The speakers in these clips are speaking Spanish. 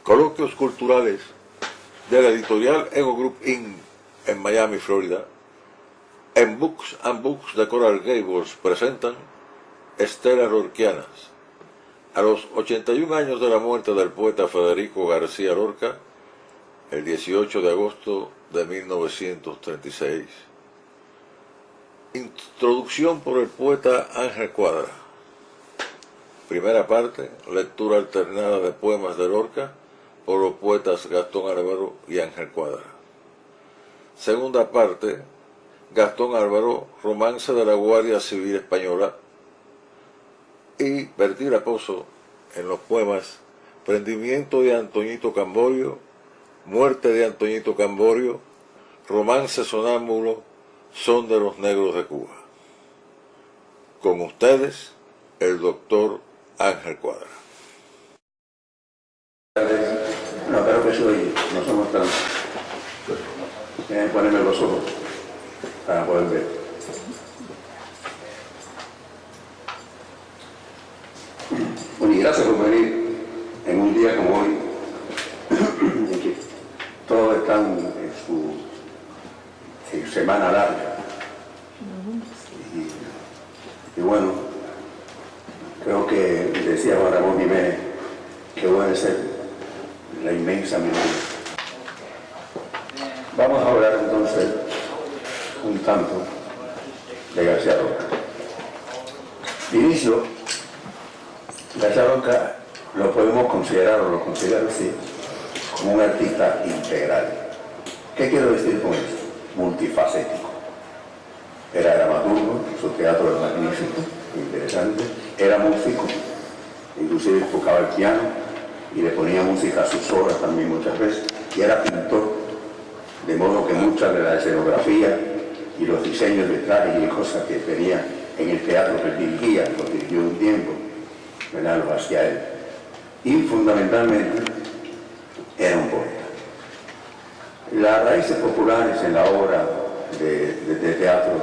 Coloquios culturales de la editorial Ego Group Inc. en Miami, Florida, en Books and Books de Coral Gables presentan Estelas Lorquianas. A los 81 años de la muerte del poeta Federico García Lorca, el 18 de agosto de 1936. Introducción por el poeta Ángel Cuadra. Primera parte, lectura alternada de poemas de Lorca por los poetas Gastón Álvaro y Ángel Cuadra. Segunda parte, Gastón Álvaro, romance de la Guardia Civil Española, y Bertí Raposo en los poemas Prendimiento de Antoñito Camborio, Muerte de Antoñito Camborio, Romance Sonámbulo, Son de los Negros de Cuba. Con ustedes, el doctor Ángel Cuadra. No, creo que soy, no somos tan... Déjenme ponerme los ojos para poder ver. Bueno, y gracias por venir en un día como hoy, en que todos están en su semana larga. Y bueno, creo que decía Juan Ramón Jiménez que puede ser la inmensa minoría. Vamos a hablar entonces un tanto de García Lorca. De inicio, García Lorca lo podemos considerar, o lo considero así, como un artista integral. ¿Qué quiero decir con esto? Multifacético. Era dramaturgo, su teatro era magnífico, interesante, era músico, inclusive tocaba el piano y le ponía música a sus obras también muchas veces, y era pintor, de modo que muchas de la escenografía y los diseños de trajes y cosas que tenía en el teatro que él dirigía, lo dirigió un tiempo, ¿verdad?, lo hacía él. Y fundamentalmente era un poeta. Las raíces populares en la obra de teatro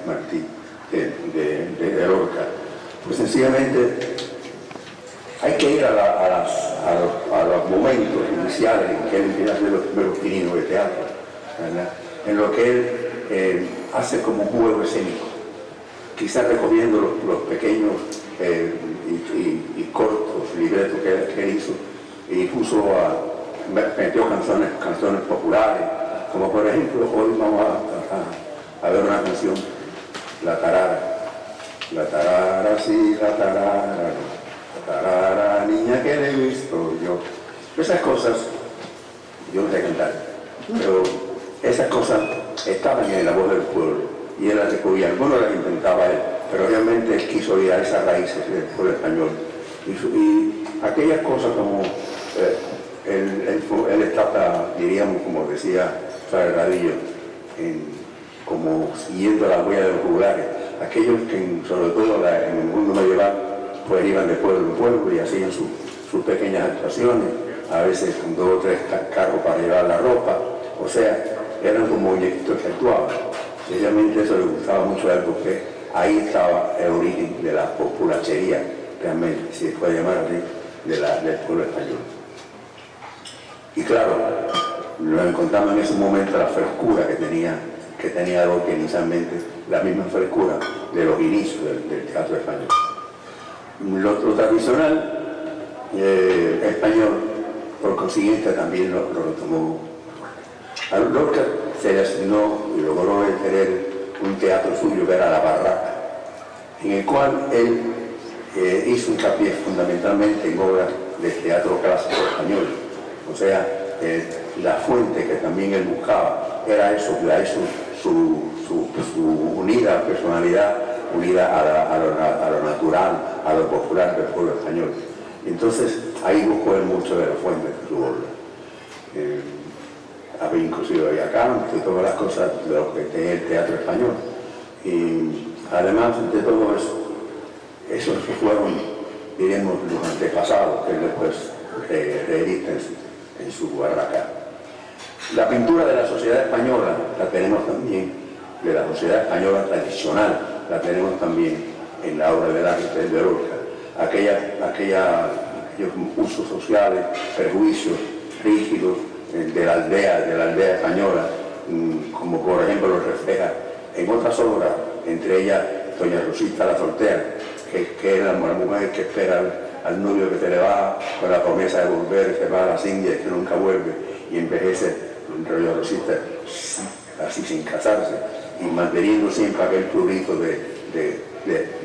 Martí, de Lorca, pues sencillamente hay que ir a los momentos iniciales en que él empieza a hacer los primeros pininos de teatro, ¿verdad?, en lo que él hace como un juego escénico, quizás recogiendo los pequeños y cortos libretos que él hizo, y metió canciones populares, como por ejemplo hoy vamos a ver una canción, La Tarara, sí, la tarara, niña que le he visto yo. Esas cosas yo no sé cantar, pero esas cosas estaban en la voz del pueblo y él las recogía. Algunos las inventaba él, pero realmente él quiso ir a esas raíces del pueblo español. Y aquellas cosas como él trata, diríamos, como decía Fray Radillo, como siguiendo la huella de los juglares, aquellos que sobre todo en el mundo medieval pues iban de pueblo en pueblo y hacían sus pequeñas actuaciones, a veces con 2 o 3 carros para llevar la ropa, o sea, eran como muñequitos que actuaban. Sencillamente eso le gustaba mucho a él porque ahí estaba el origen de la populachería, realmente, si se puede llamar así, del pueblo español. Y claro, nos encontramos en ese momento la frescura que tenía Lorca inicialmente, la misma frescura de los inicios del teatro español. Lo tradicional español, por consiguiente, también lo tomó. A Lorca se le asignó y logró tener un teatro suyo que era La Barraca, en el cual él hizo hincapié fundamentalmente en obras del teatro clásico español. O sea, la fuente que también él buscaba era eso, su unida personalidad, unida a lo natural, a lo popular del pueblo español. Entonces, ahí buscó él mucho de la fuente de su obra. Había inclusive había canto y todas las cosas de lo que tenía el teatro español. Y además de todo eso, esos que fueron, diríamos, los antepasados que él después reedita en su barraca. La pintura de la sociedad española la tenemos también, de la sociedad española tradicional, la tenemos también en la obra del arte de Lorca. Aquellos usos sociales, prejuicios rígidos de la aldea española, como por ejemplo lo refleja en otras obras, entre ellas Doña Rosita la Soltera, que es la mujer que espera al novio que se le va con la promesa de volver, se va a las Indias, que nunca vuelve, y envejece Doña Rosita así sin casarse, y manteniendo siempre aquel prurito de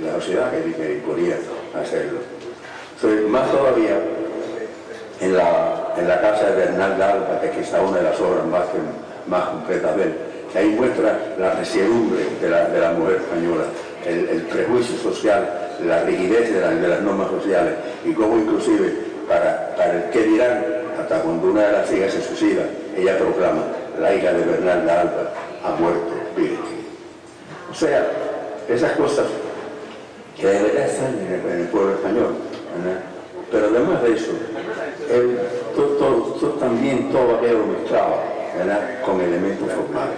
la sociedad que podía hacerlo. Más todavía, en la casa de Bernal de Alba, que quizá una de las obras más completas de él, que ahí muestra la resiedumbre de la mujer española, el prejuicio social, la rigidez de las normas sociales, y cómo inclusive para el que dirán, hasta cuando una de las hijas se suicida, ella proclama: la hija de Bernal de Alba ha muerto virgen. O sea, esas cosas que de verdad están en el pueblo español, ¿verdad? Pero además de eso, también todo aquello mezclaba, ¿verdad?, con elementos formales.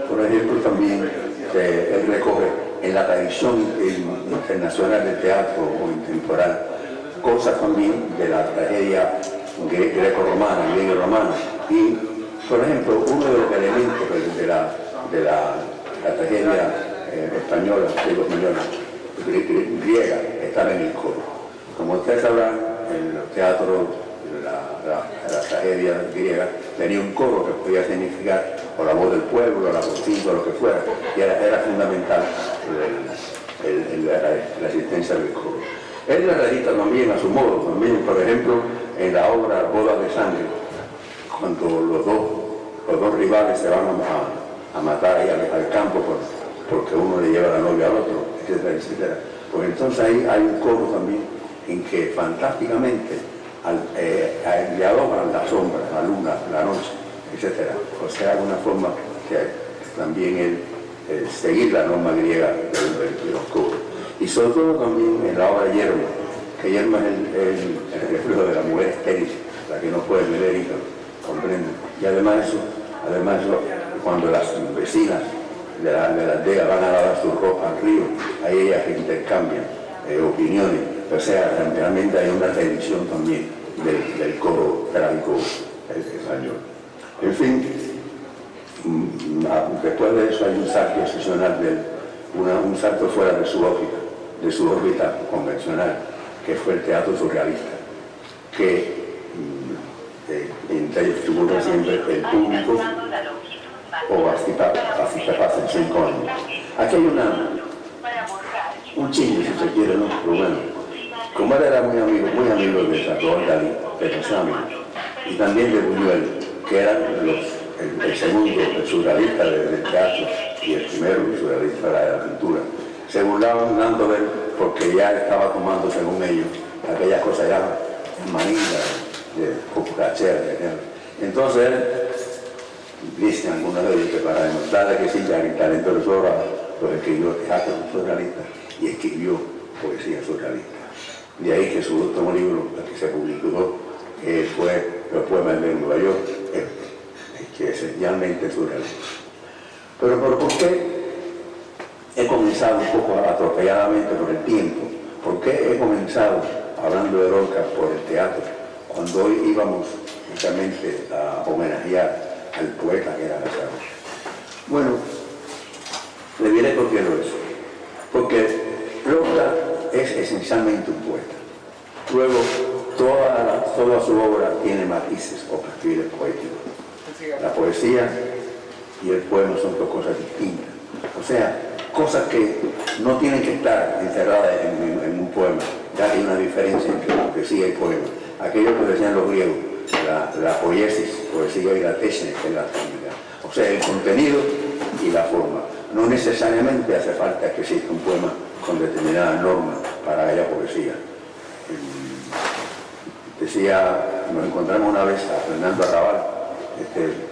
Por ejemplo, también él recoge en la tradición internacional del teatro contemporáneo cosas también de la tragedia greco-romana, griego-romana. Y, por ejemplo, uno de los elementos de la tragedia española, griega, estaba en el coro. Como ustedes sabrán, en los teatros, la tragedia griega tenía un coro que podía significar o la voz del pueblo, o la cocina, o lo que fuera, y era fundamental la existencia del coro. Él la realiza también a su modo, también, por ejemplo, en la obra Bodas de Sangre, cuando los dos rivales se van a matar ahí al campo porque uno le lleva la novia al otro, etcétera, etcétera. Pues entonces ahí hay un coro también en que fantásticamente dialogan las sombras, la luna, la noche, etcétera. O sea, una forma que también es seguir la norma griega de los coros. Y sobre todo también en la obra Yerma, que Yerma es el reflejo de la mujer estéril, la que no puede tener hijos, comprenden. Y además eso, cuando las vecinas de la aldea van a lavar sus ropas al río, ahí ellas intercambian opiniones. O sea, realmente hay una tradición también del coro trágico español. En fin, después de eso hay un salto excepcional, un salto fuera de su órbita convencional, que fue el teatro surrealista, que entre ellos figura siempre el público o hasta 5 años. Aquí hay un chingo, si se quiere, ¿no? Pero bueno, como él era muy amigo de Salvador Dalí, de Sammy, y también de Buñuel, que eran el segundo, el surrealista del teatro, y el primero, el surrealista de la pintura, se burlaban dando ver porque ya estaba tomando, según ellos, aquellas cosas ya manidas de copacachera. Entonces él dice algunas de ellos que para demostrarle que sí, ya el talento de su obra, pues escribió teatro surrealista y escribió poesía surrealista. De ahí que su último libro, que se publicó, fue Los poemas de Nueva York, que es esencialmente surrealista. Pero ¿por qué he comenzado un poco atropelladamente por el tiempo? ¿Por qué he comenzado hablando de Lorca por el teatro, cuando hoy íbamos justamente a homenajear al poeta que era García Lorca? Bueno, le diré por qué lo es. Porque Lorca es esencialmente un poeta. Luego, toda su obra tiene matices o perfiles poéticos. La poesía y el poema son dos cosas distintas. O sea, cosas que no tienen que estar encerradas en un poema. Ya hay una diferencia entre poesía y poema. Aquello que decían los griegos, la poiesis, poesía, y la tesis, que es la técnica. O sea, el contenido y la forma. No necesariamente hace falta que exista un poema con determinadas normas para haya poesía. Nos encontramos una vez a Fernando Arrabal,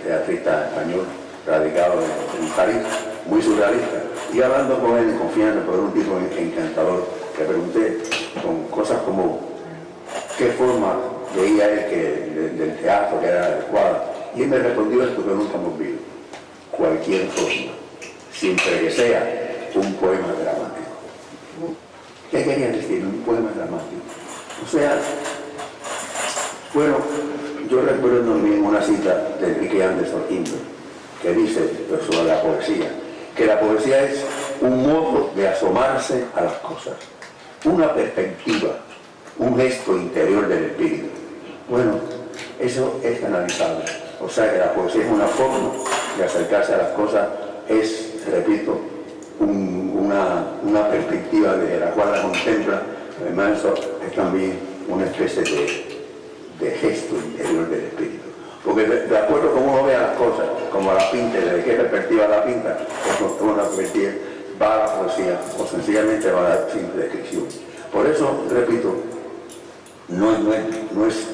teatrista español radicado en París, muy surrealista, y hablando con él, confiando por un tipo encantador, le pregunté con cosas como qué forma veía él del teatro que era adecuada, y él me respondió esto que nunca hemos visto: cualquier forma, siempre que sea un poema dramático. ¿Qué quería decir un poema dramático? O sea, Enrique Anderson Inver, que dice sobre la poesía, que la poesía es un modo de asomarse a las cosas, una perspectiva, un gesto interior del espíritu. Bueno, eso es analizable. O sea que la poesía es una forma de acercarse a las cosas, es, repito, una perspectiva desde la cual la contempla. Además, eso es también una especie de gesto interior del espíritu. Porque de acuerdo con uno vea las cosas, como la pinta, desde qué perspectiva la pinta, o una perspectiva va a la poesía, o sencillamente va a la simple descripción. Por eso, repito, no es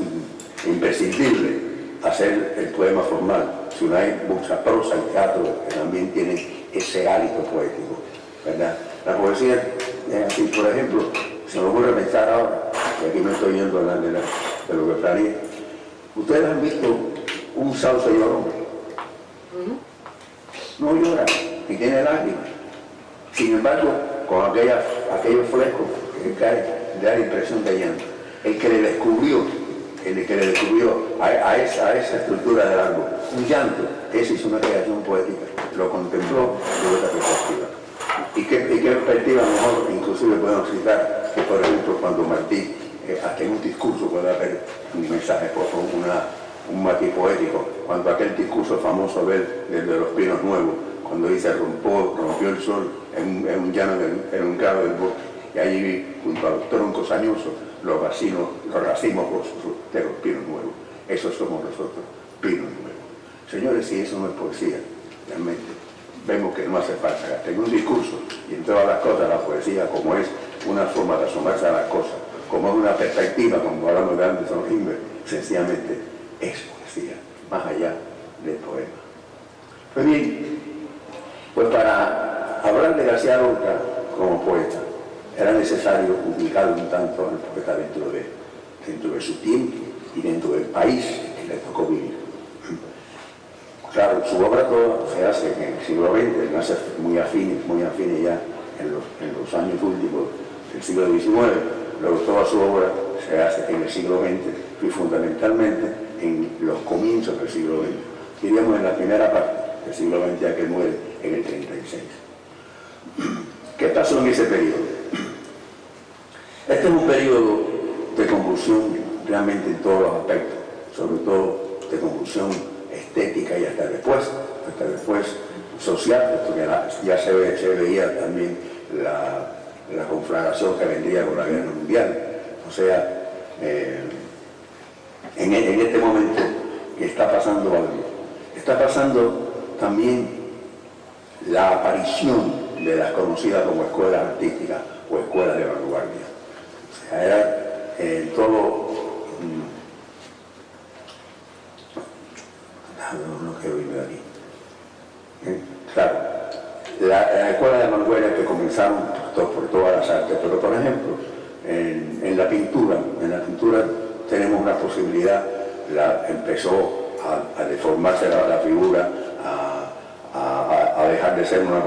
imprescindible hacer el poema formal, sino hay mucha prosa y teatro que también tienen ese hálito poético, ¿verdad? La poesía es así, por ejemplo, se me ocurre pensar ahora, y aquí me estoy yendo de lo que planeé. ¿Ustedes han visto un sauce llorón? No llora, ni tiene lágrimas. Sin embargo, con aquellos flecos que caen, da la impresión de llanto. El que le descubrió a esa estructura del árbol un llanto, esa es una creación poética, lo contempló de otra perspectiva. ¿Y qué perspectiva mejor? Inclusive podemos citar que, por ejemplo, cuando Martí, hasta en un discurso puede haber un mensaje, un matiz poético, cuando aquel discurso famoso de los Pinos Nuevos, cuando dice rompió el sol en un llano, en un claro del bosque, y allí junto a los troncos añosos, los racimos de los pinos nuevos. Esos somos nosotros, pinos nuevos. Señores, si eso no es poesía, realmente vemos que no hace falta. En un discurso y en todas las cosas, la poesía, como es una forma de asomarse a las cosas, como es una perspectiva, como hablamos de Anderson Inver, sencillamente es poesía, más allá del poema. Pues bien, pues para hablar de García Lorca como poeta, era necesario ubicar un tanto al poeta dentro de su tiempo y dentro del país que le tocó vivir. Claro, su obra toda se hace en el siglo XX, nace muy afines ya en los años últimos del siglo XIX, luego toda su obra se hace en el siglo XX y fundamentalmente en los comienzos del siglo XX. Diríamos en la primera parte del siglo XX, ya que muere en el 36. ¿Qué pasó en ese periodo? Este es un periodo de convulsión realmente en todos los aspectos, sobre todo de convulsión estética y hasta después social, porque ya se veía también la conflagración que vendría con la guerra mundial. O sea, en este momento que está pasando algo. Está pasando también la aparición de las conocidas como escuelas artísticas o escuelas de vanguardia. O sea, era todo... no quiero irme de aquí. Claro, la escuela de vanguardia que comenzaron por todas las artes, pero por ejemplo, en la pintura tenemos una posibilidad, empezó a deformarse la figura, a dejar de ser una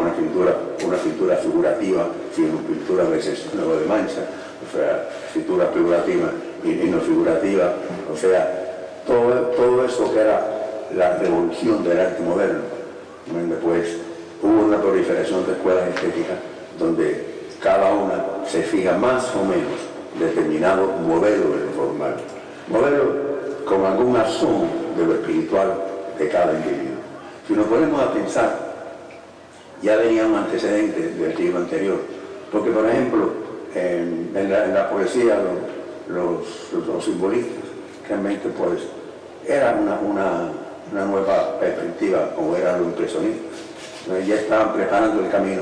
pintura figurativa, sino una pintura a veces de mancha, o sea, pintura figurativa y no figurativa, o sea, todo eso que era la revolución del arte moderno. Después hubo una proliferación de escuelas estéticas donde cada una se fija más o menos determinado modelo de lo formal, modelo con algún asomo de lo espiritual de cada individuo. Si nos ponemos a pensar, ya venía un antecedente del siglo anterior, porque por ejemplo en la poesía los simbolistas realmente pues era una nueva perspectiva, como eran los impresionistas. Entonces ya estaban preparando el camino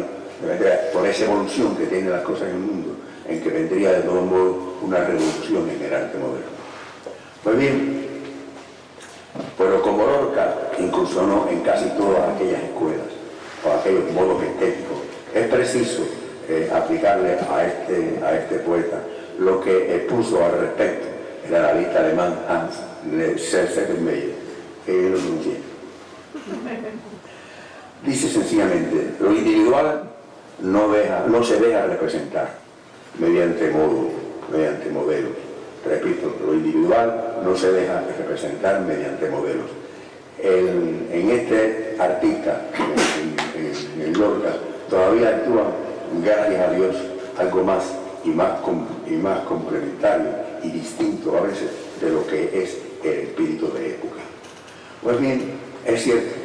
por esa evolución que tienen las cosas en el mundo, en que vendría de todo modo una revolución en el arte moderno. Pues bien, pero como Lorca incursionó en casi todas aquellas escuelas o aquellos modos estéticos, es preciso aplicarle a este poeta lo que expuso al respecto el analista alemán Hans Settelmeyer, que yo lo pronuncié. Dice sencillamente: lo individual no se deja representar mediante modelos. Repito, lo individual no se deja representar mediante modelos. en este artista, en Lorca, todavía actúa, gracias a Dios, algo más y más complementario y distinto a veces de lo que es el espíritu de época. Pues bien, es cierto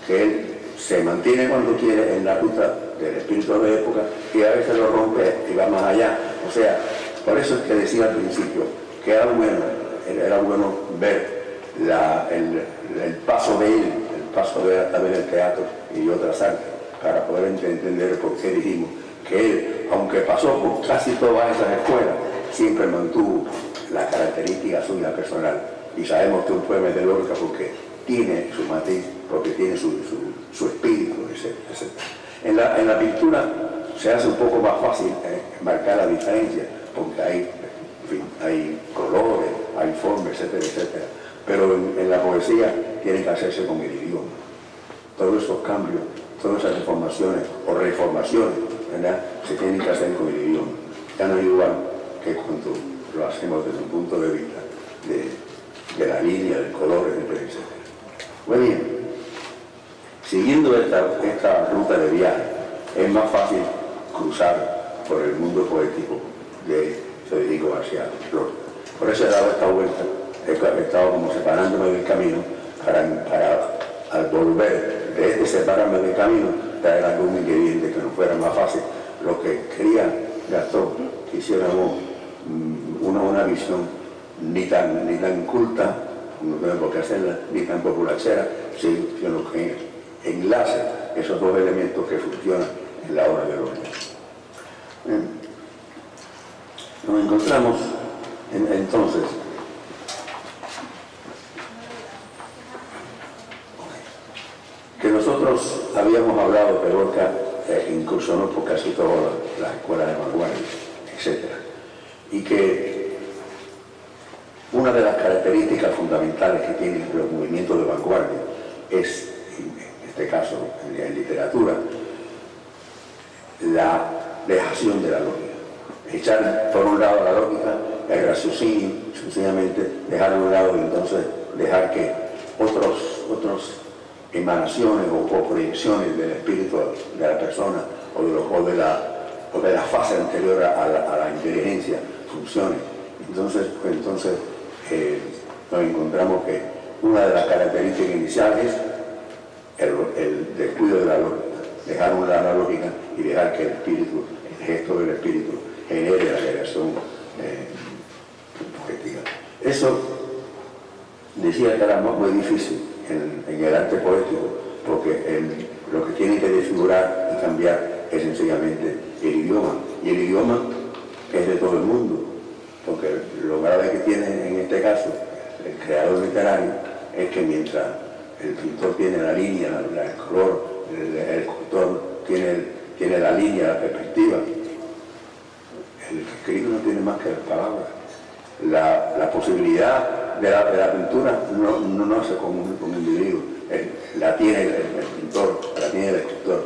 que él se mantiene cuando quiere en la ruta del espíritu de época y a veces lo rompe y va más allá. O sea, por eso es que decía al principio que era bueno ver el paso de él, el paso de él también el teatro y otras artes, para poder entender por qué dijimos que él, aunque pasó por casi todas esas escuelas, siempre mantuvo la característica suya personal. Y sabemos que un poema es de Lorca porque tiene su matiz, porque tiene su espíritu, etc. En la pintura se hace un poco más fácil marcar la diferencia, porque hay colores, hay formas, etcétera. Pero en la poesía tiene que hacerse con el idioma. Todos esos cambios, todas esas reformaciones o reformaciones, ¿verdad?, se tienen que hacer con el idioma. Ya no es igual que cuando lo hacemos desde un punto de vista de la línea, del color, etc. Muy bien, siguiendo esta ruta de viaje, es más fácil cruzar por el mundo poético de Federico García Lorca. Por eso he dado esta vuelta, he estado como separándome del camino para al volver de separarme del camino, traer algún ingrediente que nos fuera más fácil. Lo que quería Gastón, que hiciéramos una visión ni tan culta, no tenemos que hacerla, ni tan populachera, sino que enlace esos dos elementos que funcionan en la obra de Lorca. Nos encontramos entonces que nosotros habíamos hablado de Lorca, incursionó por casi todas las escuelas de vanguardia, etc. Y que una de las características fundamentales que tienen los movimientos de vanguardia es, en este caso, en literatura, la dejación de la lógica. Echar por un lado la lógica, el raciocinio, sencillamente dejar a un lado y entonces dejar que otros emanaciones o proyecciones del espíritu de la persona o de la fase anterior a la inteligencia funcionen. Entonces nos encontramos que una de las características iniciales es el descuido de la lógica, dejar un lado la lógica y dejar que el espíritu, el gesto del espíritu, genere la creación poética. Eso decía que era muy difícil en el arte poético, porque lo que tiene que desfigurar y cambiar es sencillamente el idioma, y el idioma es de todo el mundo, porque lo grave que tiene en este caso el creador literario es que mientras el pintor tiene la línea, el color, el escultor tiene la línea, la perspectiva, el escrito no tiene más que las palabras. La posibilidad de la pintura no nace con un individuo, la tiene el pintor, la tiene el escultor,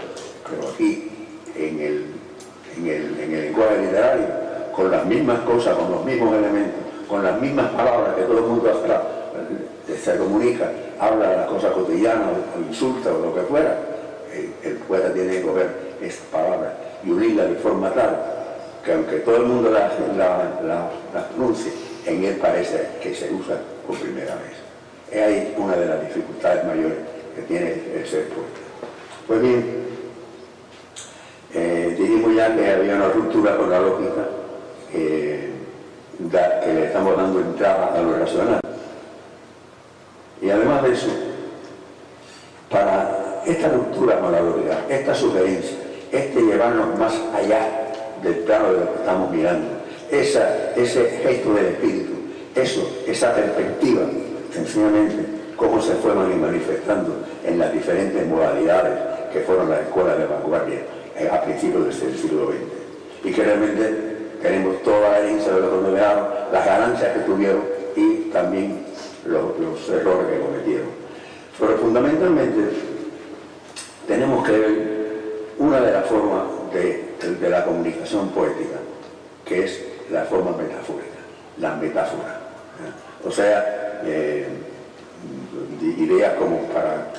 pero aquí en el lenguaje literario, con las mismas cosas, con los mismos elementos, con las mismas palabras que todo el mundo se comunica, habla de las cosas cotidianas o insulta o lo que fuera, el poeta tiene que coger esas palabras y unirlas de forma tal que aunque todo el mundo las pronuncie, en él parece que se usa por primera vez. Es ahí una de las dificultades mayores que tiene el ser poeta. Pues bien, dijimos ya que había una ruptura con la lógica, que le estamos dando entrada a lo racional. Y además de eso, para esta ruptura con la lógica, esta sugerencia, llevarnos más allá del plano de lo que estamos mirando, ese gesto del espíritu, esa perspectiva, sencillamente, cómo se fue manifestando en las diferentes modalidades que fueron las escuelas de vanguardia a principios del siglo XX. Y que realmente tenemos toda la herencia de los condenados, las ganancias que tuvieron y también los errores que cometieron. Pero fundamentalmente tenemos que ver una de las formas de la comunicación poética, que es la forma metafórica, la metáfora. O sea, ideas como para,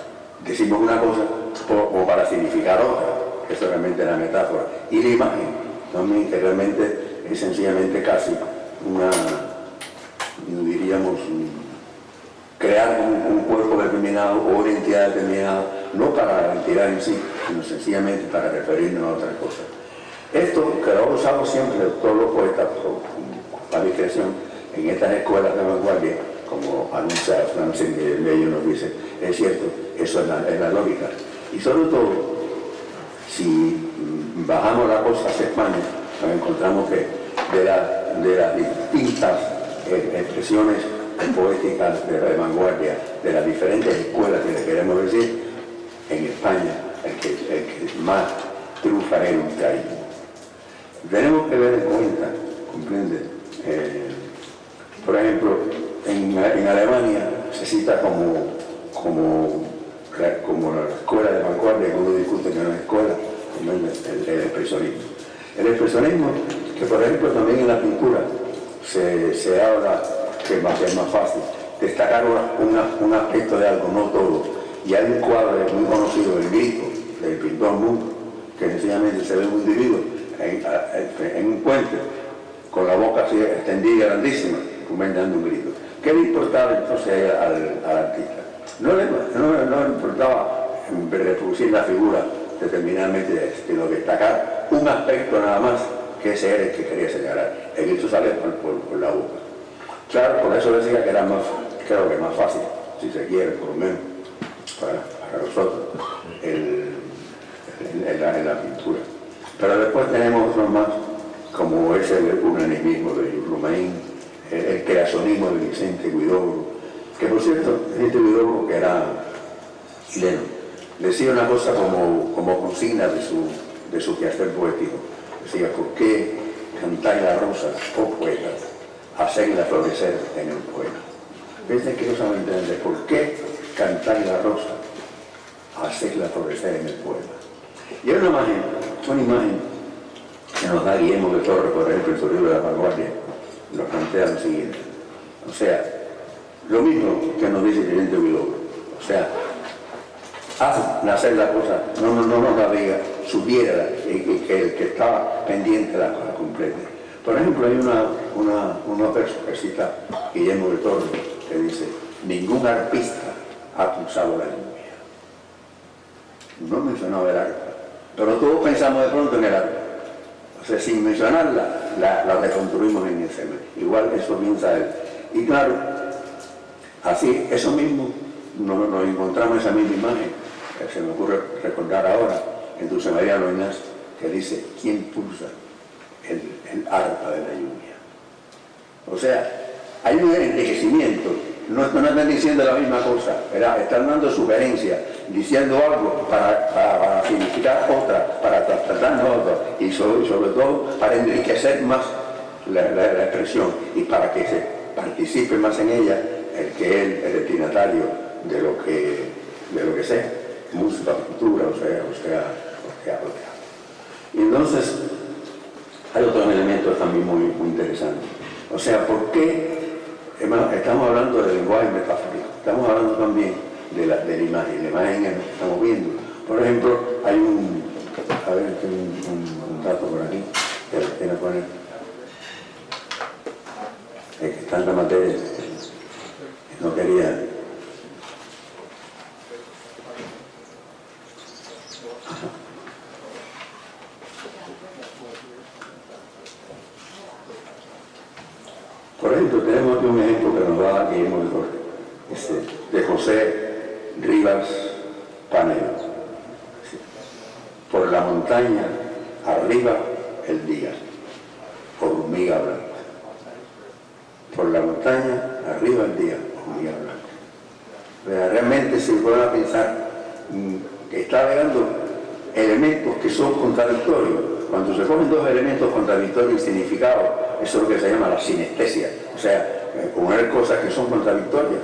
decimos una cosa o para significar otra, eso realmente es la metáfora, y la imagen, también, que realmente es sencillamente casi una, diríamos, crear un cuerpo determinado o una entidad determinada, no para la entidad en sí, sino sencillamente para referirnos a otras cosas. Esto que lo han usado siempre todos los poetas para discreción en estas escuelas de vanguardia, como anuncia Francis Bacon nos dice, es cierto, eso es la lógica. Y sobre todo, si bajamos la cosa hacia España, nos encontramos que de las distintas expresiones poéticas de la vanguardia, de las diferentes escuelas que le queremos decir, en España el que más triunfa es el ultraísmo. Tenemos que ver en cuenta, comprende, por ejemplo, en Alemania se cita como la escuela de vanguardia, que uno discute que no es escuela, el expresionismo. El expresionismo, que por ejemplo también en la pintura se habla que es más fácil destacar un aspecto de algo, no todo. Y hay un cuadro muy conocido, El Grito, del pintor Munch, que sencillamente se ve un individuo en un puente, con la boca así extendida, grandísima, dando un grito. ¿Qué le importaba entonces al artista? No le importaba reproducir la figura determinadamente, sino destacar un aspecto nada más, que ese era el que quería señalar. El grito sale por la boca. Claro, por eso decía que era más, creo que más fácil, si se quiere, por lo menos, para nosotros, en la pintura. Pero después tenemos otros más, como es el unanimismo de Romain, el creacionismo de Vicente Huidobro, que por cierto, Vicente Huidobro, que era chileno, decía una cosa como consigna de su quehacer poético. Decía, ¿por qué cantáis la rosa, oh poetas, hacedla florecer en el poema? ¿Ves que no saben entender? ¿Por qué cantáis la rosa, hacedla florecer en el poema? Y es una imagen que nos da Guillermo de Torres, por ejemplo, en su libro de la vanguardia, nos plantea lo siguiente. O sea, lo mismo que nos dice Vicente Huidobro. O sea, haz nacer la cosa, no nos la diga, supiérala, y que el que estaba pendiente la complete. Por ejemplo, hay unos versos que cita Guillermo de Torres, que dice, ningún arpista ha pulsado la lluvia. No mencionaba el arpa, pero todos pensamos de pronto en el arpa. O sea, sin mencionarla, la reconstruimos en ese mes. Igual eso piensa él. Y claro, así, eso mismo, nos encontramos esa misma imagen, que se me ocurre recordar ahora, en Dulce María Loinás, que dice, ¿quién pulsa el arpa de la lluvia? O sea, hay un enriquecimiento. No están diciendo la misma cosa, están dando sugerencias, diciendo algo para significar otra, para tratarnos otra, y sobre todo para enriquecer más la expresión y para que se participe más en ella el destinatario de lo que sea, música, pintura, o sea. Y entonces hay otros elementos también muy interesantes. O sea, ¿por qué? Estamos hablando del lenguaje metafórico, estamos hablando también de la imagen, la imagen que estamos viendo. Por ejemplo, hay un dato por aquí, que tiene que poner, que está en la materia, no quería. Por ejemplo, tenemos aquí un ejemplo que nos da Guillermo de Torres, de José Rivas Panero. Por la montaña, arriba el día, hormiga blanca. Por la montaña, arriba el día, hormiga blanca. Realmente se puede pensar que está agregando elementos que son contradictorios. Cuando se ponen dos elementos contradictorios en significado, eso es lo que se llama la sinestesia, o sea, poner cosas que son contradictorias.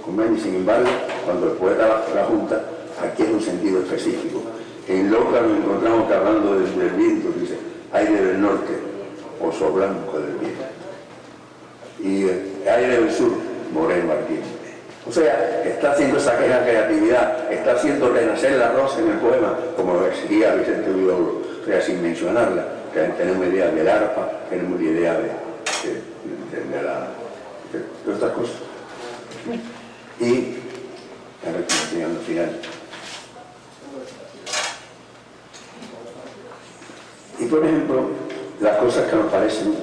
Y sin embargo, cuando el poeta la junta, adquiere un sentido específico. En Lorca nos encontramos que hablando del viento, dice, aire del norte, oso blanco del viento. Y aire del sur, moreno ardiente. O sea, está haciendo esa creatividad, está haciendo renacer la rosa en el poema, como lo exigía Vicente Huidobro. O sea, sin mencionarla, que tenemos idea del arpa, tenemos idea de otras cosas. Y, a ver, al final. Y por ejemplo, las cosas que nos parecen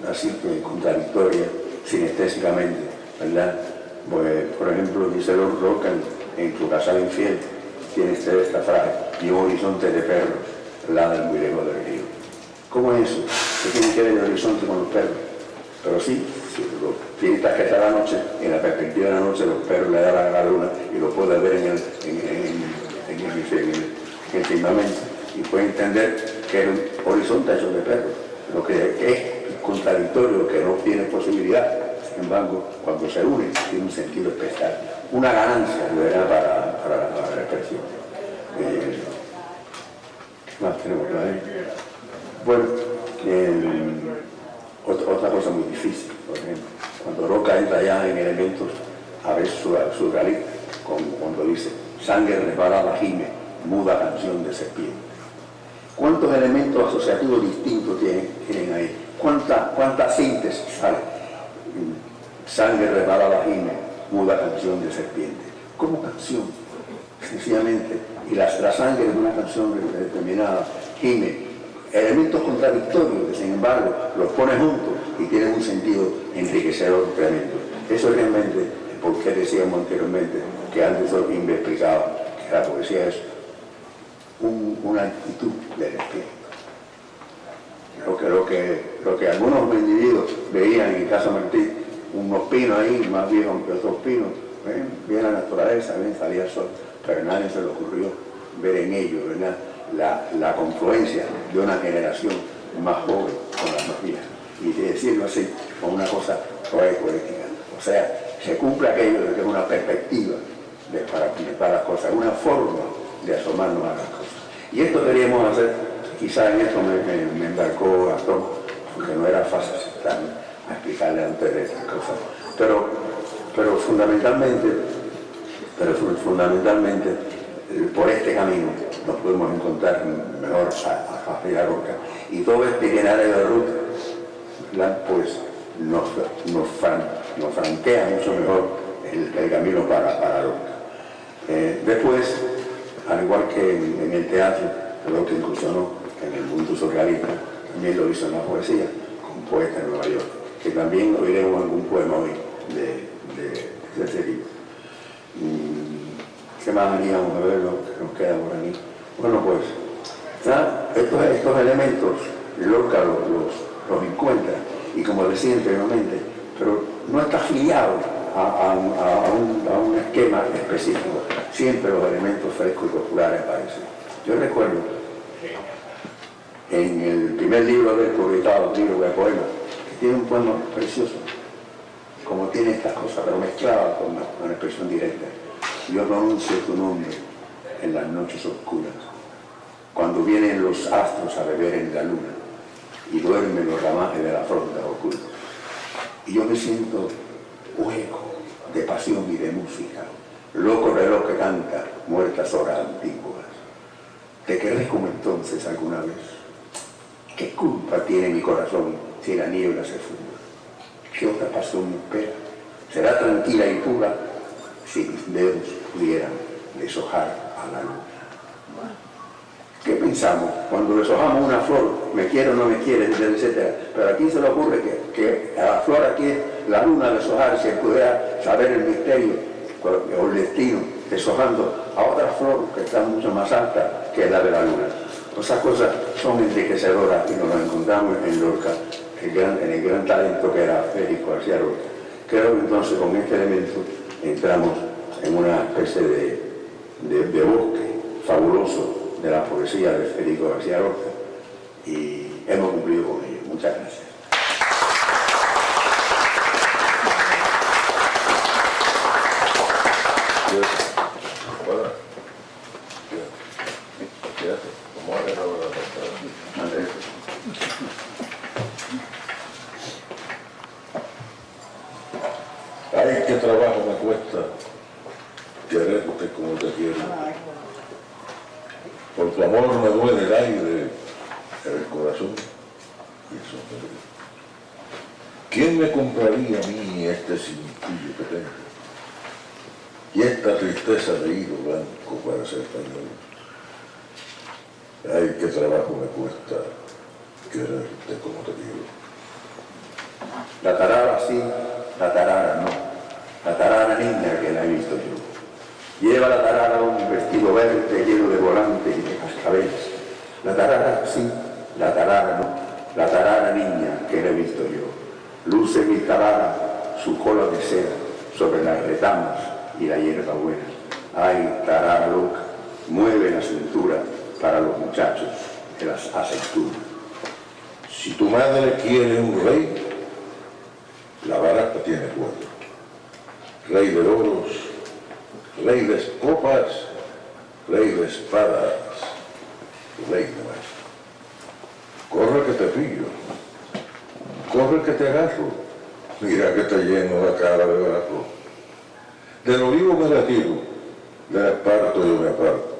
así contradictorias, sinestésicamente, ¿verdad? Pues, por ejemplo, dice Lord Rockham en Tu casado infiel, tiene esta frase: y un horizonte de perros ladra muy lejos del río. ¿Cómo es eso? ¿Qué tiene que ver el horizonte con los perros? Pero sí, los pianistas que está la noche, en la perspectiva de la noche, los perros le dan a la luna y lo puede ver en el firmamento, y puede entender que es un horizonte hecho de perros, lo que es contradictorio, que no tiene posibilidad. Sin embargo, cuando se une, tiene un sentido especial, una ganancia, ¿verdad?, para la expresión. ¿Qué más tenemos por ahí? Bueno, otra cosa muy difícil, por ejemplo, cuando Roca entra ya en elementos a veces surrealistas, cuando dice: sangre resbalada gime, muda canción de serpiente. ¿Cuántos elementos asociativos distintos tienen ahí? ¿Cuánta síntesis sale? Sangre resbalada gime, muda canción de serpiente. ¿Cómo canción? Sencillamente. Y la sangre de una canción determinada gime. Elementos contradictorios que, sin embargo, los pone juntos y tienen un sentido enriquecedor tremendo. Eso es realmente por qué decíamos anteriormente que Anderson explicaba que la poesía es una actitud del espíritu. Lo que algunos individuos veían en Casa Martí, unos pinos ahí, más viejos que otros pinos, bien la naturaleza, bien salía el sol, pero a nadie se le ocurrió ver en ellos, ¿verdad?, la confluencia de una generación más joven con la más vieja, y de decirlo así, con una cosa poética. O sea, se cumple aquello de que es una perspectiva para las cosas, una forma de asomarnos a las cosas. Y esto queríamos hacer, quizás en esto me embarcó Gastón, porque no era fácil sentarme a explicarle antes de estas cosas. Pero fundamentalmente, por este camino nos podemos encontrar mejor a Frida Lorca. Y todo este itinerario de ruta, ¿verdad?, pues nos franquea mucho mejor el camino para Lorca. Después, al igual que en el teatro, Lorca incursionó en el mundo surrealista, también lo hizo en la poesía, con Poeta en Nueva York, que también oiremos algún poema hoy de ese libro. ¿Qué más haríamos? A ver lo que nos queda por aquí. Bueno, pues, estos elementos Lorca los encuentra, y como decía anteriormente, pero no está afiliado a un esquema específico. Siempre los elementos frescos y populares aparecen. Yo recuerdo en el primer libro de publicado, libro de poemas, que tiene un poema precioso, como tiene estas cosas, pero mezcladas con una expresión directa. Yo pronuncio tu nombre en las noches oscuras, cuando vienen los astros a beber en la luna y duermen los ramajes de la fronda oculta. Y yo me siento hueco de pasión y de música, loco reloj que canta muertas horas antiguas. ¿Te querré como entonces alguna vez? ¿Qué culpa tiene mi corazón si la niebla se funda? ¿Qué otra pasión me espera? Será tranquila y pura si mis dedos pudieran deshojar a la luna. ¿Qué pensamos cuando deshojamos una flor? Me quiere o no me quiere, etcétera. Pero aquí se le ocurre que a la flor aquí la luna deshojar, si pudiera saber el misterio o el destino, deshojando a otra flor que está mucho más alta que la de la luna. Esas cosas son enriquecedoras y nos las encontramos en Lorca, en el gran talento que era Federico García Lorca. Creo que entonces con este elemento entramos en una especie de bosque fabuloso de la poesía de Federico García Lorca, y hemos cumplido con ello. Muchas gracias. Ay, qué trabajo me cuesta como te quiero. Por tu amor me duele el aire, el corazón y el sombrero. ¿Quién me compraría a mí este cintillo que tengo? Y esta tristeza de hilo blanco para ser pañuelo. Ay, qué trabajo me cuesta quererte como te quiero. La tarara sí, la tarara no. La tarara niña que la he visto yo. Lleva la tarara un vestido verde lleno de volantes y de cascabeles. La tarara sí, la tarara no. La tarara niña que la he visto yo. Luce mi tarara su cola de seda sobre las retamas y la hierba buena. Ay, tarara loca, mueve la cintura para los muchachos de las aceitunas. Si tu madre quiere un rey, la baraja tiene cuatro. Rey de oros, rey de copas, rey de espadas, rey de maestro. Corre que te pillo, corre que te agarro, mira que te lleno la cara de barro. Del olivo me retiro, del esparto yo me aparto,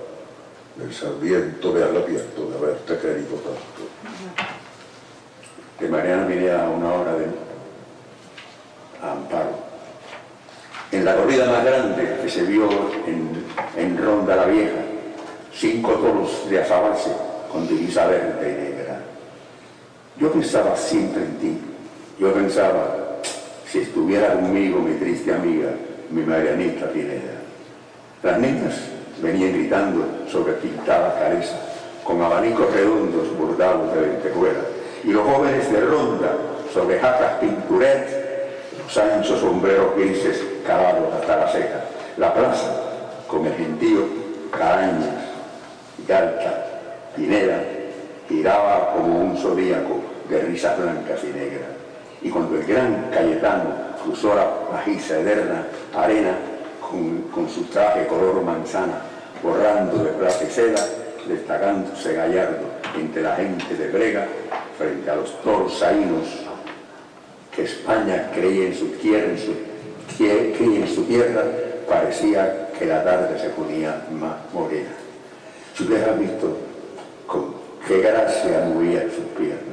del sarmiento me arrepiento de haberte querido tanto. De Mariana Pineda a una hora de Amparo. En la corrida más grande que se vio en Ronda la Vieja, 5 toros de azabarse con divisa verde y negra. Yo pensaba siempre en ti. Yo pensaba, si estuviera conmigo mi triste amiga, mi Marianita Pineda. Las niñas venían gritando sobre pintada cabeza, con abanicos redondos bordados de lentejuela, y los jóvenes de Ronda sobre jacas pinturet, los anchos sombreros grises calados hasta la ceja. La plaza, con el gentío, Cabañas, Yalta, Pineda, giraba como un zodíaco de risas blancas y negras. Y cuando el gran Cayetano cruzó la pajiza eterna arena con su traje color manzana, borrando de plata y seda, destacándose gallardo entre la gente de brega, frente a los toros zaínos que España creía en su tierra, parecía que la tarde se ponía más morena. Si hubieras visto con qué gracia movían sus piernas,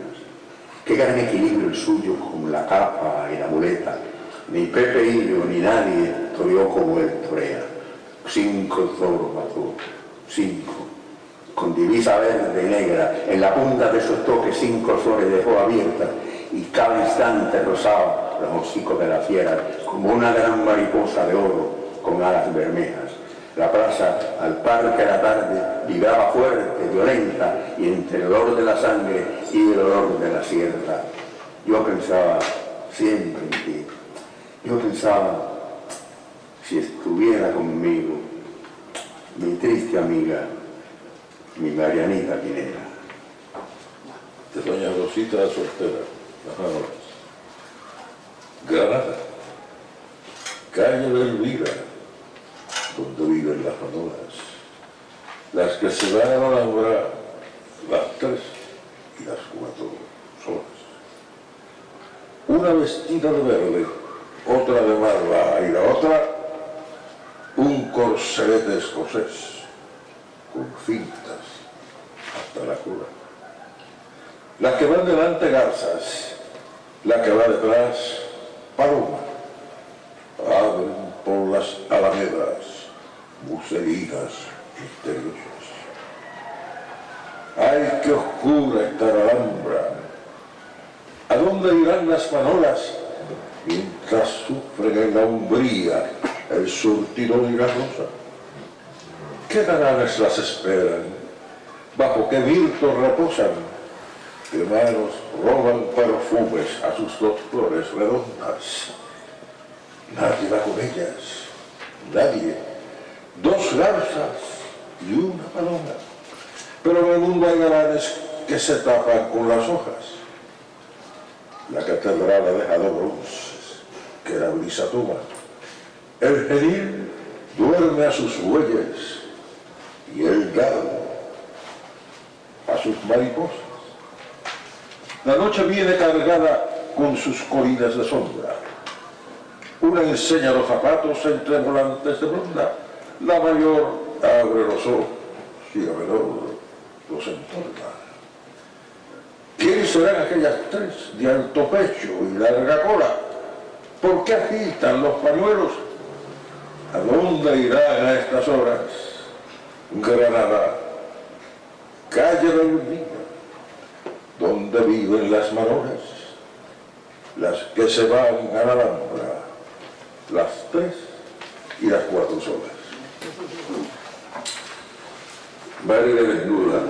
qué gran equilibrio el suyo con la capa y la muleta. Ni Pepe Hillo ni nadie toreó como él torea. 5 toros mató, 5, con divisa verde y negra. En la punta de esos toques 5 flores dejó abiertas y cada instante rozaba los hocicos de la fiera como una gran mariposa de oro con alas bermejas. La plaza, al par que la tarde, vibraba fuerte, violenta, y entre el olor de la sangre y el olor de la sierra. Yo pensaba siempre en ti. Yo pensaba, si estuviera conmigo, mi triste amiga, mi Marianita Pineda. De doña Rosita la soltera, las Manolas. Granada, calle de Elvira, donde viven las Manolas, las que se van a la Alhambra, las 3 y las 4 solas. Una vestida de verde, otra de barba y la otra un corselete escocés con cintas hasta la cola. La que va delante garzas, la que va detrás paloma. Abren por las alamedas bucerinas misteriosas. ¡Ay, qué oscura está la Alhambra! ¿A dónde irán las Manolas mientras sufren en la umbría el surtidor y la rosa? ¿Qué galanes las esperan? ¿Bajo qué mirtos reposan? ¿Qué manos roban perfumes a sus 2 flores redondas? Nadie va con ellas, nadie. 2 garzas y una paloma. Pero en el mundo hay galanes que se tapan con las hojas. La catedral ha dejado bronces que la brisa toma. El genil duerme a sus bueyes y el gado a sus mariposas. La noche viene cargada con sus colinas de sombra. Una enseña los zapatos entre volantes de blonda, La mayor abre los ojos y la menor los entorna. ¿Quién serán aquellas tres de alto pecho y larga cola? ¿Por qué agitan los pañuelos? ¿A dónde irán a estas horas? Granada, calle del Vino, donde viven las manoras, las que se van a la Alhambra, las 3 y las 4 solas. Verle desnuda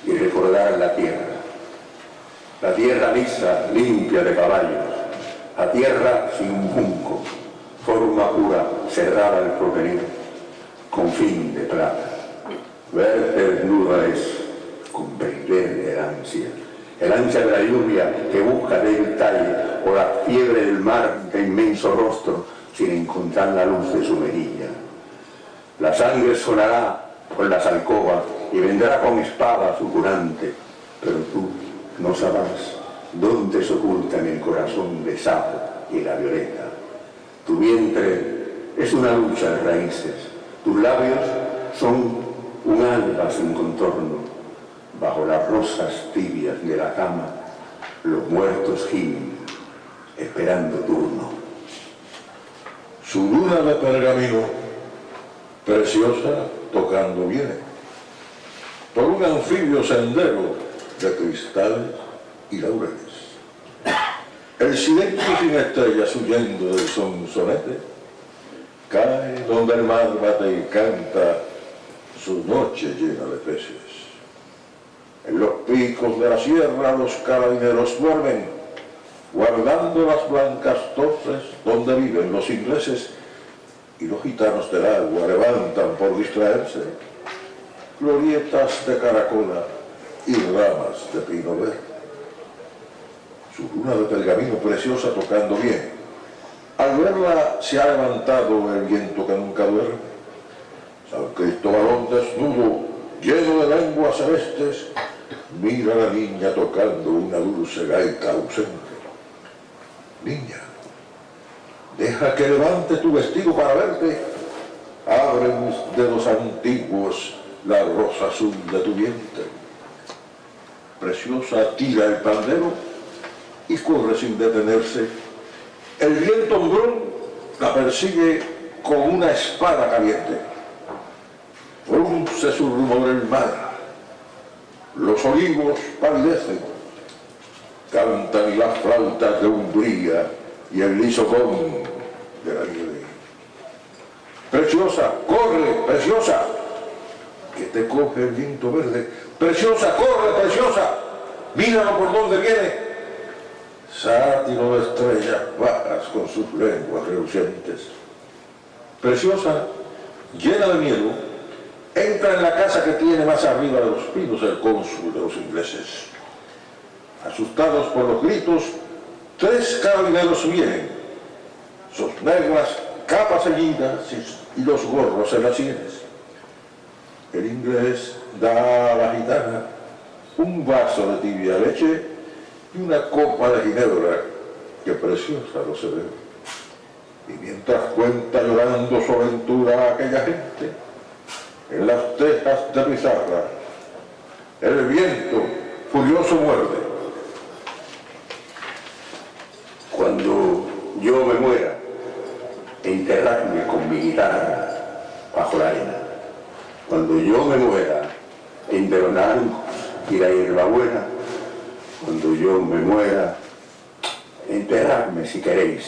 y recordar la tierra lisa, limpia de caballos, la tierra sin junco, forma pura, cerrada al porvenir, con fin de plata. Ver desnuda es comprender el ansia de la lluvia que busca del talle, o la fiebre del mar de inmenso rostro sin encontrar la luz de su mejilla. La sangre sonará con las alcobas y vendrá con espada sucurante, pero tú no sabrás dónde se oculta en el corazón de Sapo y la Violeta. Tu vientre es una lucha de raíces, tus labios son un alba sin contorno. Bajo las rosas tibias de la cama, los muertos gimen, esperando turno. Su luna de pergamino, preciosa, tocando viene, por un anfibio sendero de cristales y laureles. El silencio sin estrellas huyendo del sonsonete, cae donde el mar bate y canta su noche llena de peces. En los picos de la sierra los carabineros duermen, guardando las blancas torres donde viven los ingleses, y los gitanos del agua levantan por distraerse glorietas de caracola y ramas de pino verde. Su luna de pergamino preciosa tocando bien. Al verla se ha levantado el viento que nunca duerme. San Cristóbal desnudo, lleno de lenguas celestes, mira a la niña tocando una dulce gaita ausente. Niña, deja que levante tu vestido para verte. Abre mis dedos antiguos la rosa azul de tu vientre. Preciosa tira el pandero y corre sin detenerse. El viento hombrón la persigue con una espada caliente. Frunce su rumor el mar. Los olivos palidecen. Cantan las flautas de Umbría y el lisocón de la nieve. Preciosa, corre, preciosa, que te coge el viento verde. Preciosa, corre, preciosa, míralo por donde viene. Sátiro de estrellas bajas con sus lenguas relucientes. Preciosa, llena de miedo, entra en la casa que tiene más arriba de los pinos el cónsul de los ingleses. Asustados por los gritos, 3 carabineros vienen, sus negras capas ceñidas y los gorros en las sienes. El inglés da a la gitana un vaso de tibia leche y una copa de ginebra que preciosa no se ve. Y mientras cuenta llorando su aventura a aquella gente, en las tejas de pizarra, el viento furioso muerde. Cuando yo me muera, enterradme con mi guitarra bajo la arena. Cuando yo me muera, entre los naranjos y la hierbabuena. Cuando yo me muera, enterradme si queréis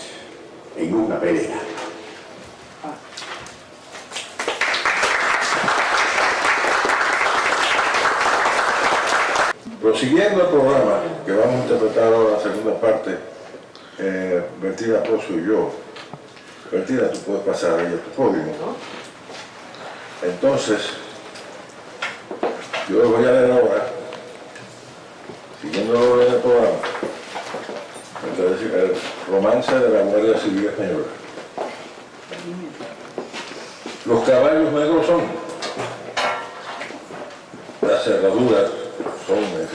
en una pelea. Prosiguiendo el programa, que vamos a interpretar ahora la segunda parte, Bertina Pozo y yo. Bertina, tú puedes pasar ahí a tu podio. Entonces, yo les voy a leer ahora, siguiendo el orden del programa, entonces, el romance de la Guardia Civil Española. Los caballos negros son, las cerraduras son negras.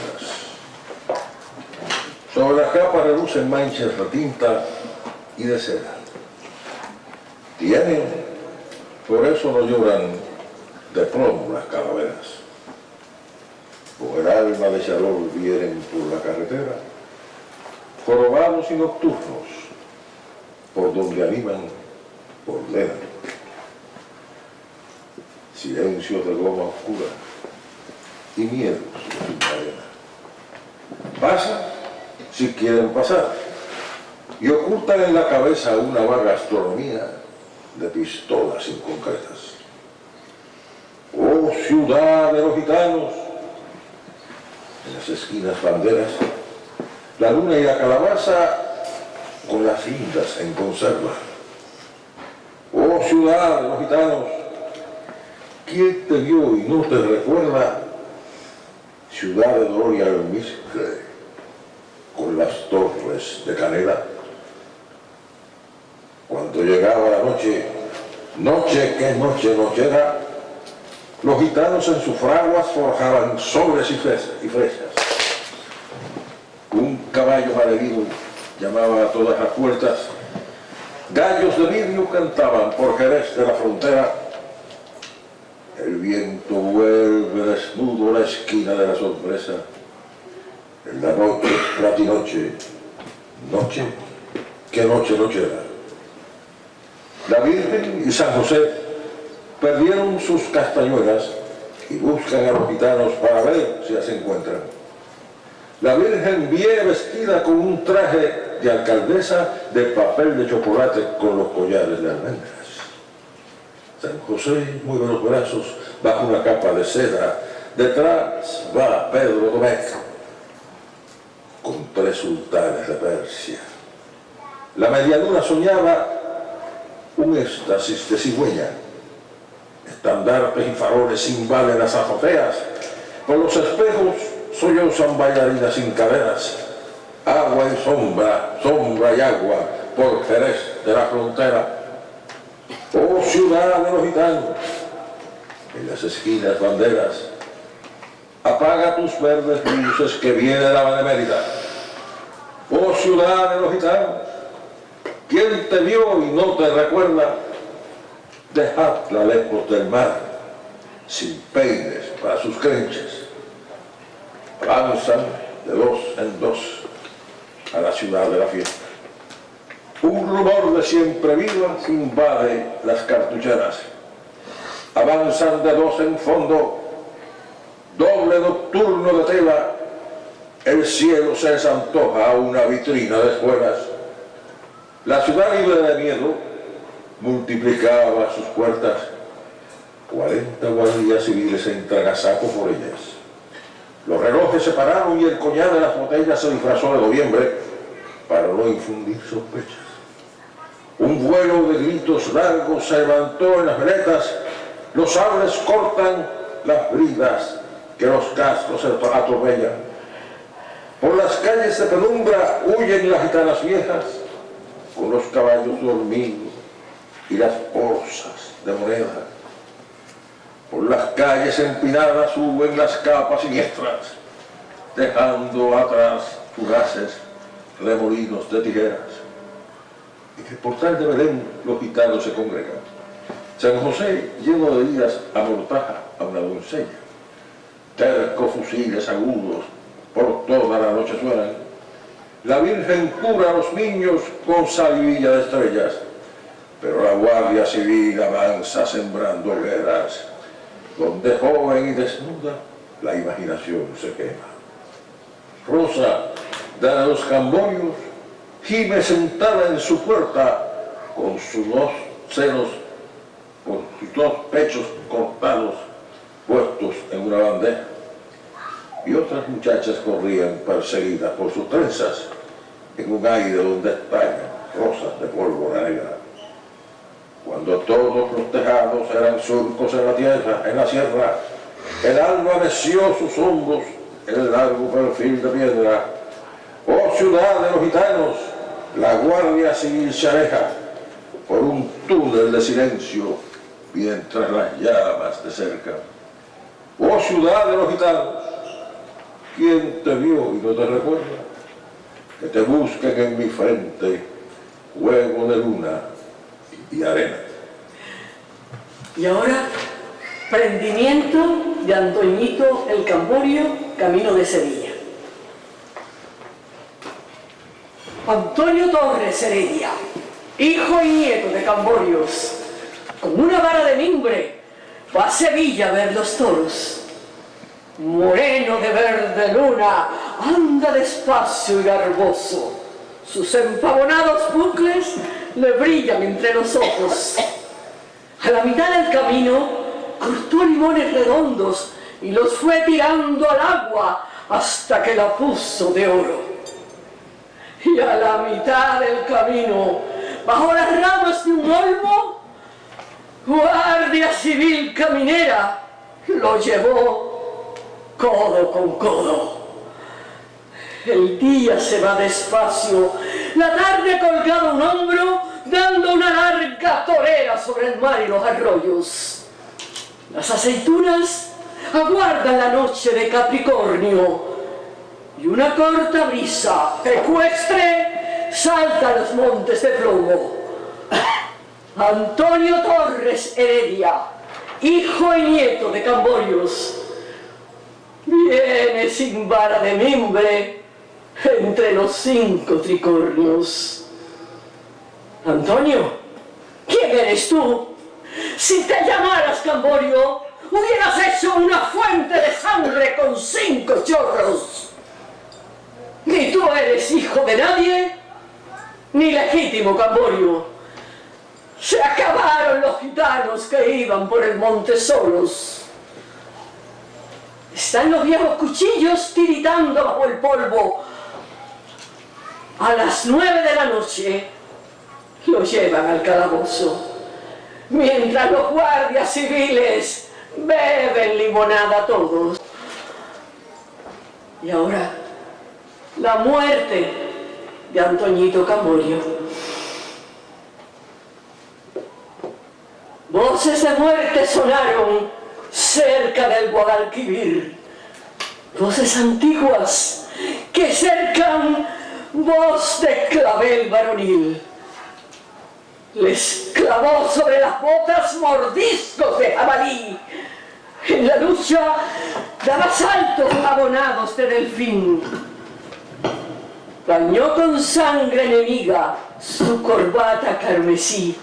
Sobre las capas relucen manchas de tinta y de seda. Tienen Por eso no lloran de plomo las calaveras. Con el alma de Charol vienen por la carretera, jorobados y nocturnos, por donde animan, ordenan. Silencios de goma oscura y miedos sin cadena. Pasan si quieren pasar y ocultan en la cabeza una vaga astronomía de pistolas inconcretas. Oh ciudad de los gitanos, en las esquinas banderas, la luna y la calabaza con las lindas en conserva. Oh ciudad de los gitanos, ¿quién te vio y no te recuerda? Ciudad de dolor y almizcle, con las torres de canela. Cuando llegaba la noche, que nochera, los gitanos en sus fraguas forjaban sobres y flechas. Un caballo malherido llamaba a todas las puertas. Gallos de vidrio cantaban por Jerez de la frontera. El viento vuelve desnudo la esquina de la sorpresa. En la noche, platinoche, que nochera. La Virgen y San José perdieron sus castañuelas y buscan a los gitanos para ver si las encuentran. La Virgen viene vestida con un traje de alcaldesa de papel de chocolate con los collares de almendras. San José mueve los brazos bajo una capa de seda. Detrás va Pedro Domecq con 3 sultanes de Persia. La medialuna soñaba un éxtasis de cigüeña. Estandartes y faroles invaden las azoteas. Por los espejos sollozan bailarinas sin caderas. Agua y sombra, sombra y agua por Jerez de la frontera. Oh ciudad de los gitanos, en las esquinas banderas, apaga tus verdes luces que viene la benemérita. Oh ciudad de los gitanos, ¿quién te vio y no te recuerda? Dejadla lejos del mar, sin peines para sus crenches. Avanzan de 2 en 2 a la ciudad de la fiesta. Un rumor de siempre vivas invade las cartucheras. Avanzan de 2 en fondo, doble nocturno de tela. El cielo se les antoja a una vitrina de escuelas. La ciudad libre de miedo multiplicaba sus puertas. 40 guardias civiles entran a saco por ellas. Los relojes se pararon y el collar de las botellas se disfrazó de noviembre para no infundir sospechas. Un vuelo de gritos largos se levantó en las veredas. Los sables cortan las bridas que los cascos atropellan. Por las calles de penumbra huyen las gitanas viejas con los caballos dormidos y las bolsas de moneda. Por las calles empinadas suben las capas siniestras, dejando atrás fugaces remolinos de tijeras. En el portal de Belén los gitanos se congregan. San José, lleno de heridas, amortaja a una doncella. Tercos fusiles agudos por toda la noche suenan. La Virgen cura a los niños con salivilla de estrellas, pero la Guardia Civil avanza sembrando hogueras, donde joven y desnuda la imaginación se quema. Rosa, de los Camboyos, gime sentada en su puerta con sus 2 senos, con sus 2 pechos cortados puestos en una bandeja. Y otras muchachas corrían perseguidas por sus trenzas en un aire donde estallan rosas de pólvora negra. Cuando todos los tejados eran surcos en la tierra, en la sierra, el alma meció sus hombros en el largo perfil de piedra. Oh ciudad de los gitanos, la Guardia Civil se aleja por un túnel de silencio mientras las llamas de cerca. Oh ciudad de los gitanos, ¿quién te vio y no te recuerda? Que te busquen en mi frente, juego de luna y arena. Y ahora, prendimiento de Antoñito el Camborio, camino de Sevilla. Antonio Torres Heredia, hijo y nieto de Camborios, con una vara de mimbre, va a Sevilla a ver los toros. Moreno de verde luna, anda despacio y garboso. Sus empavonados bucles le brillan entre los ojos. A la mitad del camino cortó limones redondos y los fue tirando al agua hasta que la puso de oro. Y a la mitad del camino, bajo las ramas de un olmo, Guardia Civil Caminera lo llevó codo con codo. El día se va despacio, la tarde colgado a un hombro, dando una larga torera sobre el mar y los arroyos. Las aceitunas aguardan la noche de Capricornio y una corta brisa ecuestre salta a los montes de plomo. Antonio Torres Heredia, hijo y nieto de Camborios, viene sin vara de mimbre entre los 5 tricornios. Antonio, ¿quién eres tú? Si te llamaras Camborio, hubieras hecho una fuente de sangre con 5 chorros. Ni tú eres hijo de nadie, ni legítimo Camborio. Se acabaron los gitanos que iban por el monte solos. Están los viejos cuchillos tiritando bajo el polvo. A las 9 de la noche lo llevan al calabozo, mientras los guardias civiles beben limonada todos. Y ahora, la muerte de Antoñito Camborio. Voces de muerte sonaron cerca del Guadalquivir, voces antiguas que cercan voz de clavel varonil. Les clavó sobre las botas mordiscos de jabalí. En la lucha daba saltos abonados de delfín. Bañó con sangre enemiga su corbata carmesí.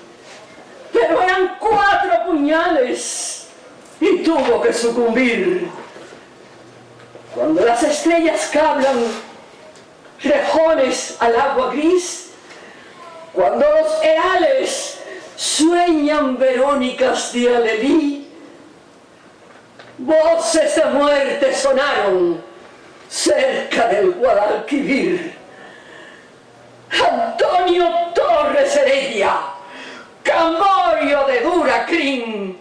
Pero eran 4 puñales y tuvo que sucumbir. Cuando las estrellas cablan rejones al agua gris, cuando los eales sueñan verónicas de alelí, voces de muerte sonaron cerca del Guadalquivir. Antonio Torres Heredia, Camborio de dura crin,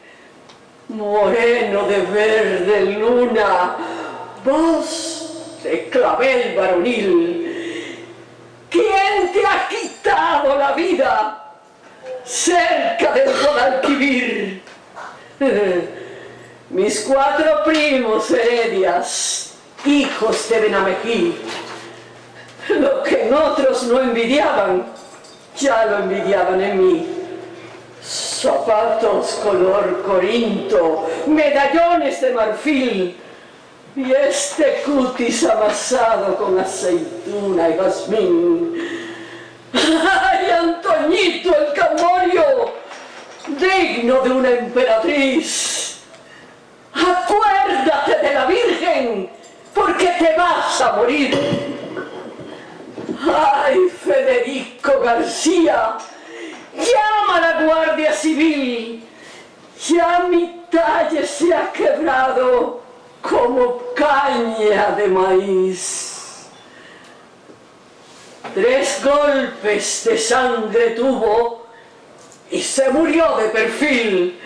moreno de verde luna, voz de clavel varonil. ¿Quién te ha quitado la vida cerca del Guadalquivir? Mis 4 primos Heredias, hijos de Benamejí. Lo que en otros no envidiaban, ya lo envidiaban en mí. Zapatos color corinto, medallones de marfil y este cutis amasado con aceituna y jazmín. ¡Ay, Antoñito el Camborio, digno de una emperatriz! Acuérdate de la Virgen, porque te vas a morir. ¡Ay, Federico García! Llama a la Guardia Civil, ya mi talle se ha quebrado como caña de maíz. 3 golpes de sangre tuvo y se murió de perfil.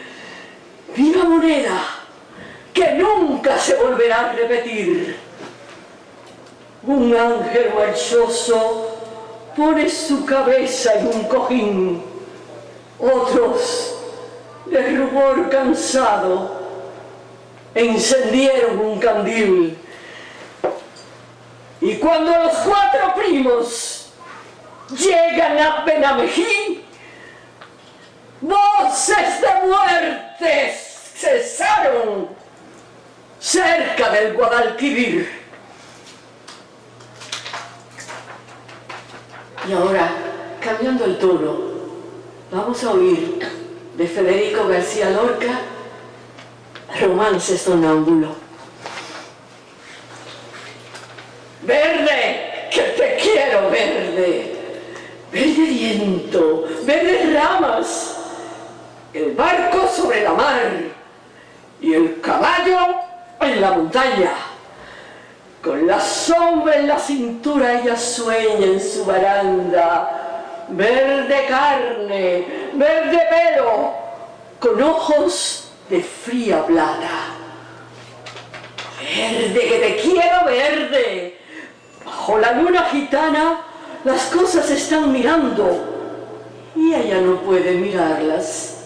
Viva moneda que nunca se volverá a repetir. Un ángel marchoso pone su cabeza en un cojín. Otros, de rubor cansado, encendieron un candil. Y cuando los 4 primos llegan a Benamejí, voces de muerte torrentes cesaron cerca del Guadalquivir. Y ahora, cambiando el tono, vamos a oír de Federico García Lorca, Romance sonámbulo. Verde, que te quiero, verde. Verde viento, verdes ramas, el barco sobre la mar y el caballo en la montaña. Con la sombra en la cintura ella sueña en su baranda. Verde carne, verde pelo, con ojos de fría plata. Verde, que te quiero, verde. Bajo la luna gitana las cosas están mirando y ella no puede mirarlas.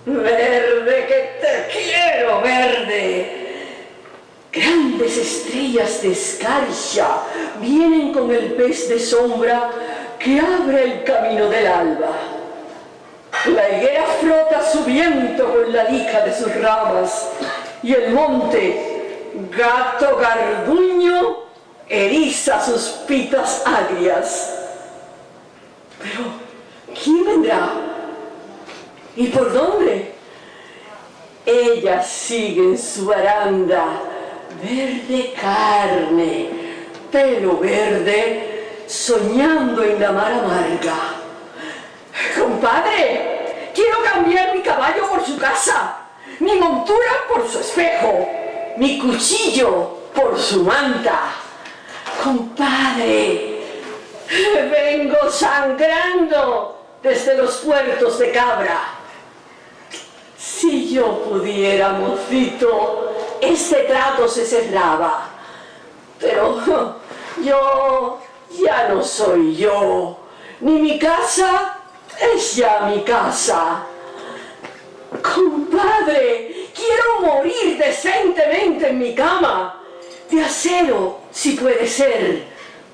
Verde, que te quiero, verde. Grandes estrellas de escarcha vienen con el pez de sombra que abre el camino del alba. La higuera frota su viento con la lija de sus ramas y el monte, gato garduño, eriza sus pitas agrias. Pero, ¿quién vendrá? ¿Y por dónde? Ella sigue en su baranda, verde carne, pelo verde, soñando en la mar amarga. Compadre, quiero cambiar mi caballo por su casa, mi montura por su espejo, mi cuchillo por su manta. Compadre, vengo sangrando desde los puertos de Cabra. Si yo pudiera, mocito, este trato se cerraba. Pero yo ya no soy yo, ni mi casa es ya mi casa. Compadre, quiero morir decentemente en mi cama, de acero, si puede ser,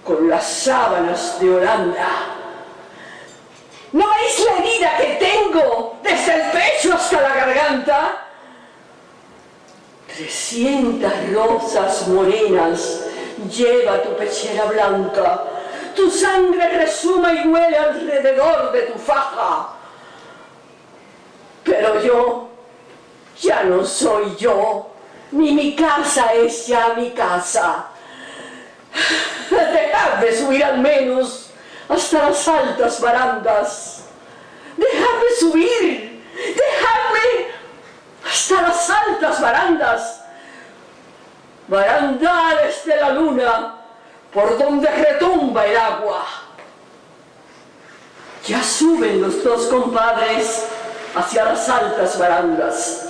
con las sábanas de Holanda. ¿No veis la herida que tengo desde el pecho hasta la garganta? 300 rosas morenas lleva tu pechera blanca. Tu sangre resuma y huele alrededor de tu faja. Pero yo ya no soy yo, ni mi casa es ya mi casa. Dejadme subir al menos hasta las altas barandas. Dejadme subir, dejadme hasta las altas barandas. Barandales de la luna, por donde retumba el agua. Ya suben los dos compadres hacia las altas barandas,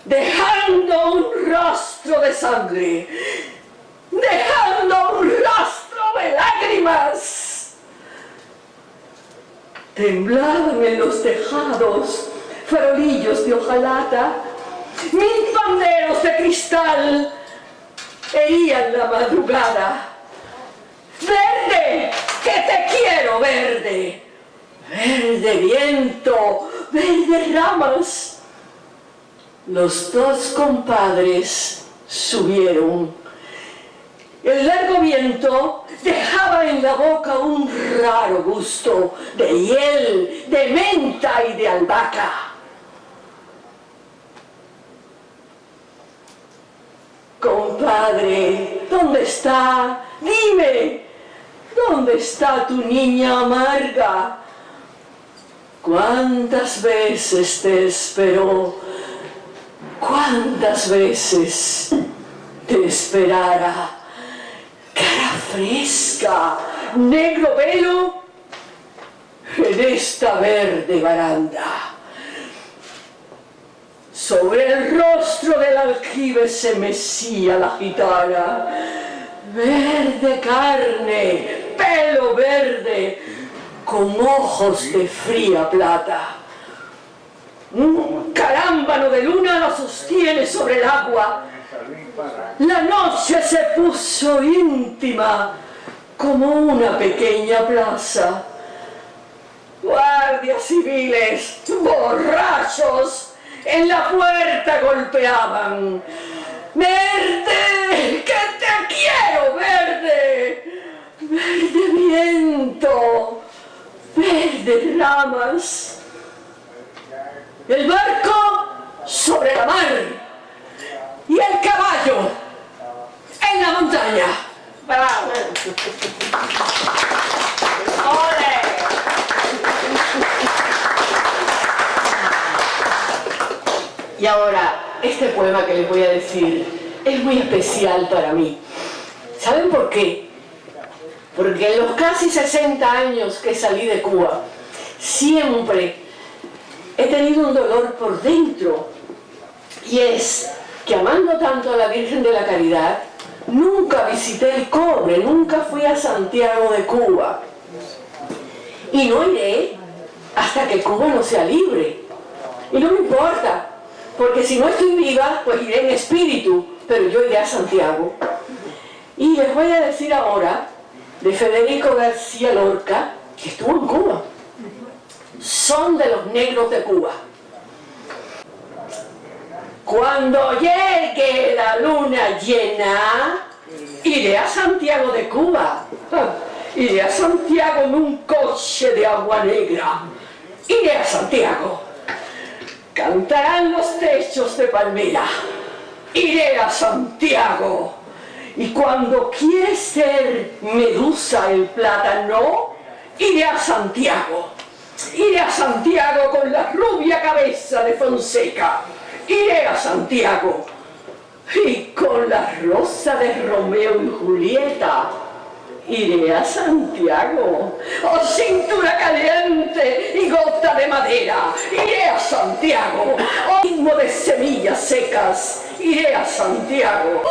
dejando un rastro de sangre, dejando un rastro de lágrimas. Temblaban en los tejados farolillos de hojalata, 1000 panderos de cristal herían la madrugada. Verde, que te quiero, verde. Verde viento, verde ramas. Los dos compadres subieron. El largo viento dejaba en la boca un raro gusto de hiel, de menta y de albahaca. Compadre, ¿dónde está? Dime, ¿dónde está tu niña amarga? ¿Cuántas veces te esperó? ¿Cuántas veces te esperara? Cara fresca, negro pelo, en esta verde baranda. Sobre el rostro del aljibe se mecía la gitana. Verde carne, pelo verde, con ojos de fría plata. Un carámbano de luna la sostiene sobre el agua. La noche se puso íntima como una pequeña plaza. Guardias civiles, borrachos, en la puerta golpeaban. ¡Verde! ¡Que te quiero, Verde! ¡Verde viento! ¡Verde ramas! El barco sobre la mar y el caballo en la montaña. ¡Bravo! ¡Ole! Y ahora, este poema que les voy a decir es muy especial para mí. ¿Saben por qué? Porque en los casi 60 años que salí de Cuba, siempre he tenido un dolor por dentro. Y es que amando tanto a la Virgen de la Caridad, nunca visité el Cobre, nunca fui a Santiago de Cuba. Y no iré hasta que Cuba no sea libre. Y no me importa, porque si no estoy viva, pues iré en espíritu, pero yo iré a Santiago. Y les voy a decir ahora de Federico García Lorca, que estuvo en Cuba. Son de los negros de Cuba. Cuando llegue la luna llena, iré a Santiago de Cuba. Iré a Santiago en un coche de agua negra. Iré a Santiago. Cantarán los techos de palmera. Iré a Santiago. Y cuando quiere ser Medusa el plátano, iré a Santiago. Iré a Santiago con la rubia cabeza de Fonseca. Iré a Santiago. Y con la rosa de Romeo y Julieta, iré a Santiago. Oh, cintura caliente y gota de madera, iré a Santiago. Oh, ritmo de semillas secas, iré a Santiago.